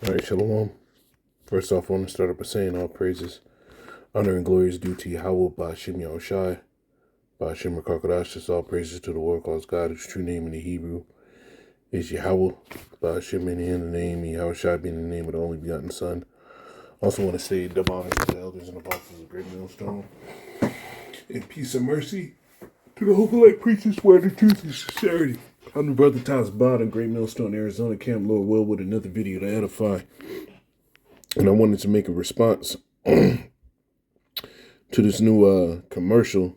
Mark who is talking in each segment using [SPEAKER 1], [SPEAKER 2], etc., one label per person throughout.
[SPEAKER 1] All right, Shalom. First off, I want to start up by saying all praises, honor, and glory is due to Yahweh, Ba'ashem Yahushai, Ba'ashem Rakakadash. Just all praises to the Lord, cause God, whose true name in the Hebrew is Yahweh, Ba'ashem in the name, Yahushai being the name of the only begotten Son. Also want to say double honor to the elders and apostles of Great Millstone, and peace and mercy to the Hopelite preachers, where the truth and sincerity. I'm the brother Tyler Bond in Great Millstone, Arizona, Camp Lord Will, with another video to edify. And I wanted to make a response to this new commercial,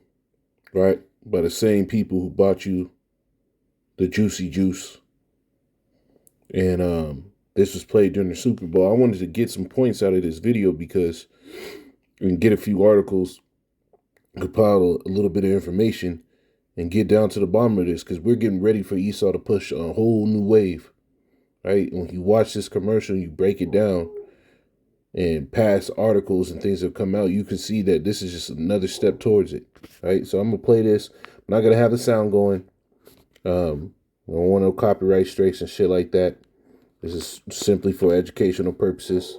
[SPEAKER 1] right, by the same people who bought you the juicy juice. And this was played during the Super Bowl. I wanted to get some points out of this video because we can get a few articles, compile a little bit of information, and get down to the bottom of this, because we're getting ready for Esau to push a whole new wave, right? And when you watch this commercial, you break it down, and past articles and things that have come out, you can see that this is just another step towards it, right? So I'm going to play this. I'm not going to have the sound going. I don't want no copyright strikes and shit like that. This is simply for educational purposes.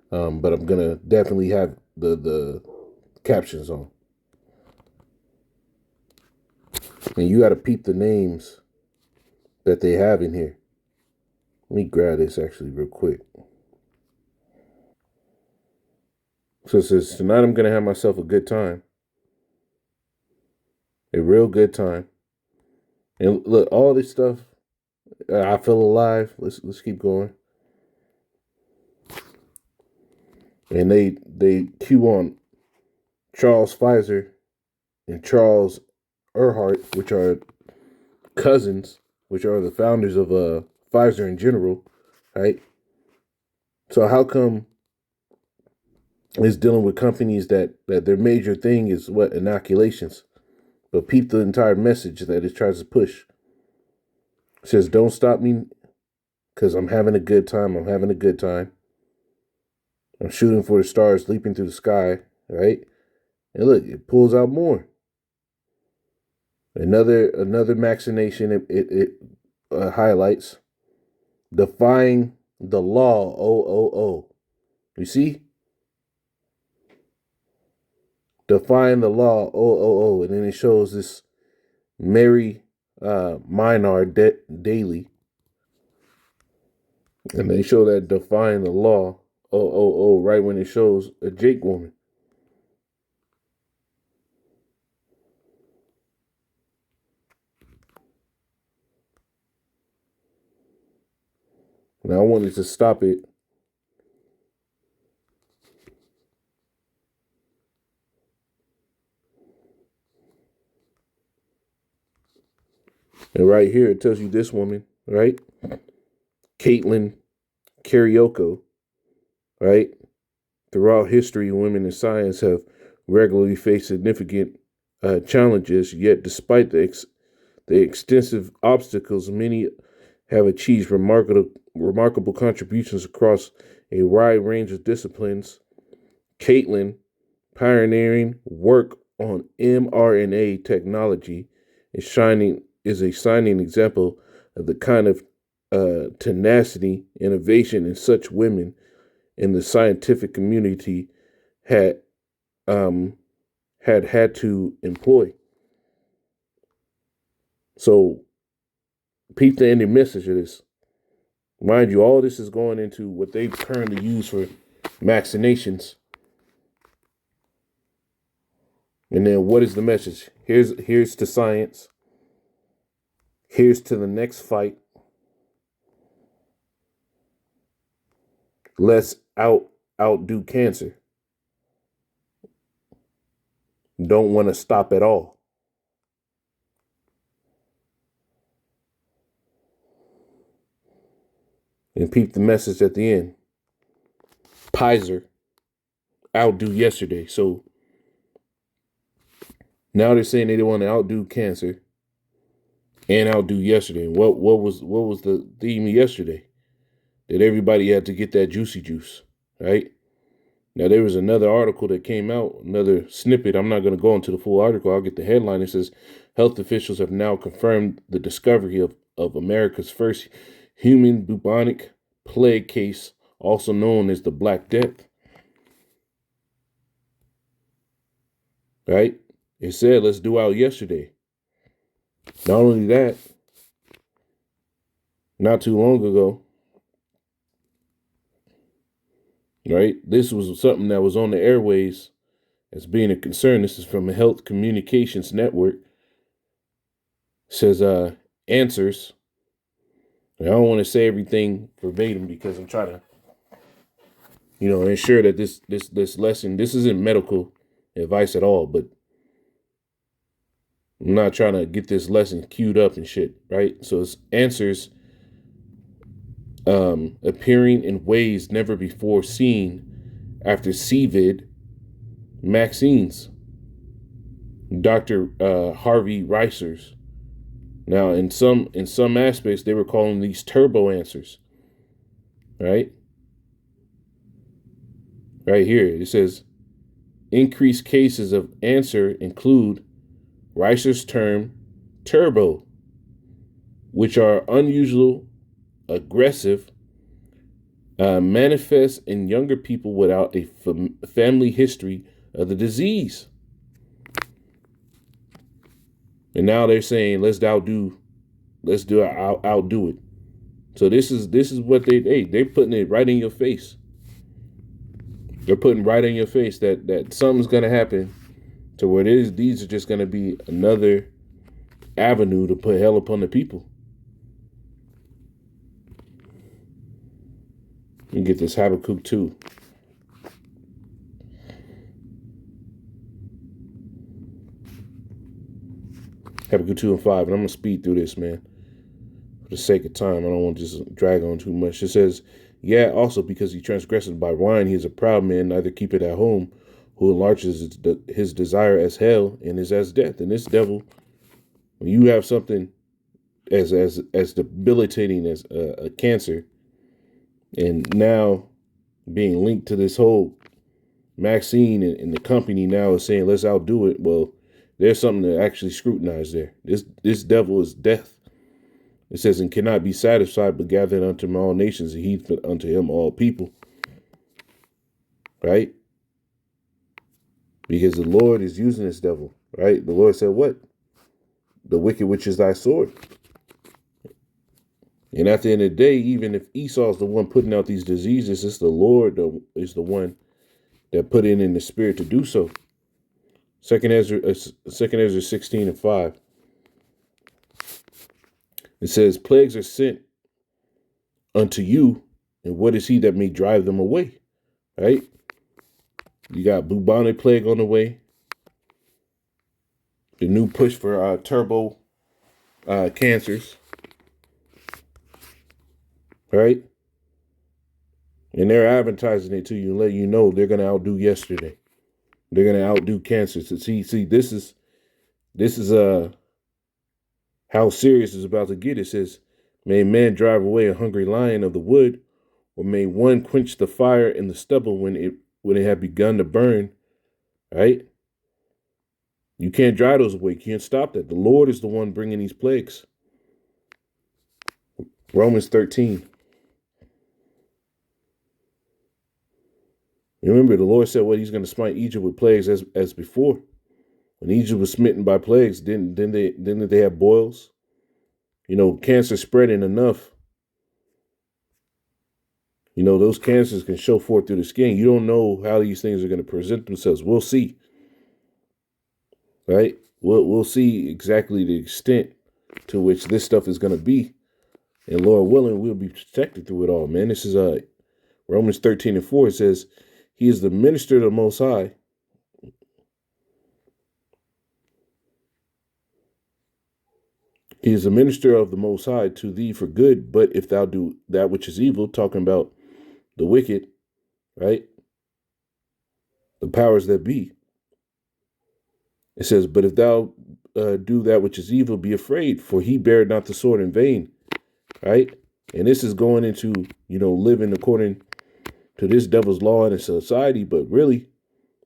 [SPEAKER 1] But I'm going to definitely have the captions on. And you got to peep the names that they have in here. Let me grab this actually real quick. So it says, tonight I'm going to have myself a good time. A real good time. And look, all this stuff, I feel alive. Let's keep going. And they cue on Charles Pfizer and Charles Earhart, which are cousins, which are the founders of Pfizer in general, right? So how come it's dealing with companies that their major thing is what? Inoculations. But peep the entire message that it tries to push. It says, don't stop me because I'm having a good time. I'm having a good time. I'm shooting for the stars, leaping through the sky, right? And look, it pulls out more. Another machination. It highlights defying the law. Oh. You see? Defying the law. Oh. And then it shows this Mary Minard daily. And they show that defying the law. Oh, right when it shows a Jake woman. Now I wanted to stop it. And right here it tells you this woman, right? Caitlin Karaoke, right? Throughout history, women in science have regularly faced significant challenges, yet despite the extensive obstacles, many have achieved remarkable contributions across a wide range of disciplines. Caitlin pioneering work on mRNA technology is a shining example of the kind of tenacity, innovation, and such women in the scientific community had to employ. So, peep the ending message of this. Mind you, all this is going into what they currently use for vaccinations. And then what is the message? Here's to science. Here's to the next fight. Let's outdo cancer. Don't want to stop at all. And peep the message at the end. Pfizer outdo yesterday. So now they're saying they want to outdo cancer and outdo yesterday. What was the theme of yesterday? That everybody had to get that juicy juice, right? Now, there was another article that came out, another snippet. I'm not going to go into the full article. I'll get the headline. It says, health officials have now confirmed the discovery of America's first human bubonic plague case also known as the Black Death. Right? It said, let's do out yesterday. Not only that, not too long ago, right? This was something that was on the airways as being a concern. This is from a Health Communications Network. It says, answers. And I don't want to say everything verbatim because I'm trying to, ensure that this lesson, this isn't medical advice at all, but I'm not trying to get this lesson queued up and shit, right? So it's answers appearing in ways never before seen after CVID vaccines. Dr. Harvey Reisers. Now, in some aspects, they were calling these turbo answers, right? Right here, it says, increased cases of answer include Reiser's term turbo, which are unusual, aggressive, manifest in younger people without a family history of the disease. And now they're saying, let's outdo it. So this is what they're putting it right in your face. They're putting right in your face that something's gonna happen to where these are just gonna be another avenue to put hell upon the people. You get this Habakkuk 2. Habakkuk 2 and 5, and I'm going to speed through this, man. For the sake of time, I don't want to just drag on too much. It says, yeah, also because he transgressed by wine, he is a proud man, neither keep it at home, who enlarges his desire as hell and is as death. And this devil, when you have something as debilitating as a cancer, and now being linked to this whole vaccine, and the company now is saying, let's outdo it. Well, there's something to actually scrutinize there. This devil is death. It says, and cannot be satisfied, but gathered unto him all nations, and heaped unto him all people. Right? Because the Lord is using this devil. Right? The Lord said, what? The wicked which is thy sword. And at the end of the day, even if Esau's the one putting out these diseases, it's the Lord that is the one that put it in the spirit to do so. Second Ezra 16 and 5. It says, plagues are sent unto you, and what is he that may drive them away? Right? You got bubonic plague on the way. The new push for turbo cancers. Right? And they're advertising it to you and letting you know they're going to outdo yesterday. They're going to outdo cancer. So see, this is how serious it's about to get. It says, may man drive away a hungry lion of the wood, or may one quench the fire in the stubble when it had begun to burn. Right? You can't drive those away. You can't stop that. The Lord is the one bringing these plagues. Romans 13. Remember, the Lord said what he's going to smite Egypt with plagues as before. When Egypt was smitten by plagues, didn't they have boils? Cancer spreading enough. Those cancers can show forth through the skin. You don't know how these things are going to present themselves. We'll see. Right? We'll see exactly the extent to which this stuff is going to be. And Lord willing, we'll be protected through it all, man. This is Romans 13 and 4. It says, he is the minister of the Most High. He is a minister of the Most High to thee for good, but if thou do that which is evil, talking about the wicked, right? The powers that be. It says, but if thou do that which is evil, be afraid, for he bared not the sword in vain, right? And this is going into, living according to this devil's law in a society, but really,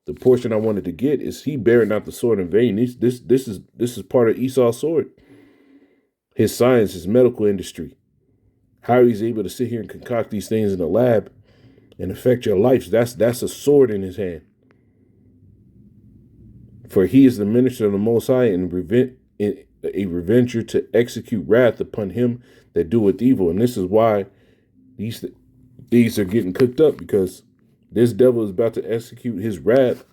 [SPEAKER 1] the portion I wanted to get is he bared not the sword in vain. This is part of Esau's sword. His science, his medical industry, how he's able to sit here and concoct these things in the lab and affect your lives. That's a sword in his hand. For he is the minister of the Most High, and a revenger to execute wrath upon him that doeth evil. And this is why these are getting cooked up, because this devil is about to execute his wrath,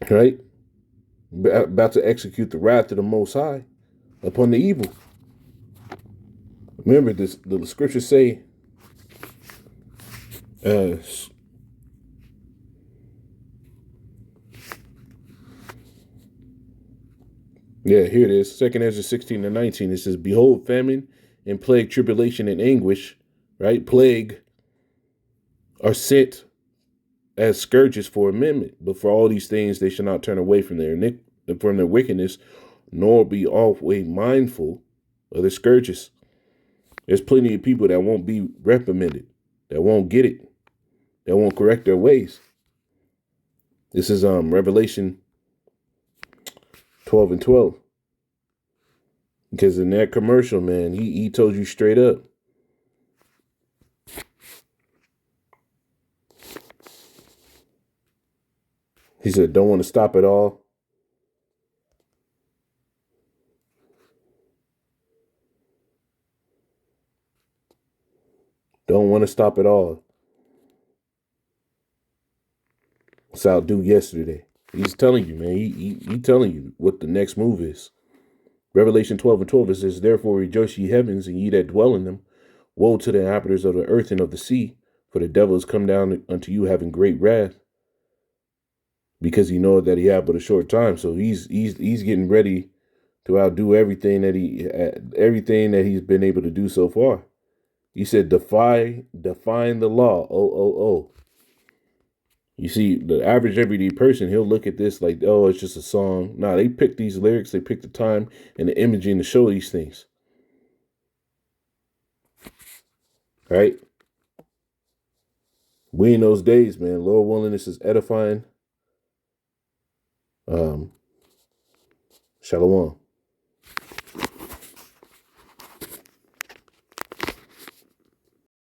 [SPEAKER 1] right? About to execute the wrath of the Most High upon the evil. Remember, the scriptures say, yeah, here it is. 2 Ezra 16-19. It says, behold, famine and plague, tribulation and anguish, right? Plague are sent as scourges for amendment, but for all these things they shall not turn away from their wickedness, nor be always mindful of the scourges. There's plenty of people that won't be reprimanded, that won't get it, that won't correct their ways. This is Revelation 12:12. Because in that commercial, man, he told you straight up. He said, don't want to stop at all. Don't want to stop at all. What's out due yesterday? He's telling you, man. He telling you what the next move is. Revelation 12:12, it says, therefore rejoice ye heavens, and ye that dwell in them. Woe to the inhabitants of the earth and of the sea, for the devil is come down unto you having great wrath, because he knoweth that he hath but a short time. So he's getting ready to outdo everything that he's been able to do so far. He said, define the law. Oh. You see, the average everyday person, he'll look at this like, oh, it's just a song. Nah, they pick these lyrics, they pick the time and the imaging to show these things. Right? We in those days, man. Lord willing, this is edifying. Shalom.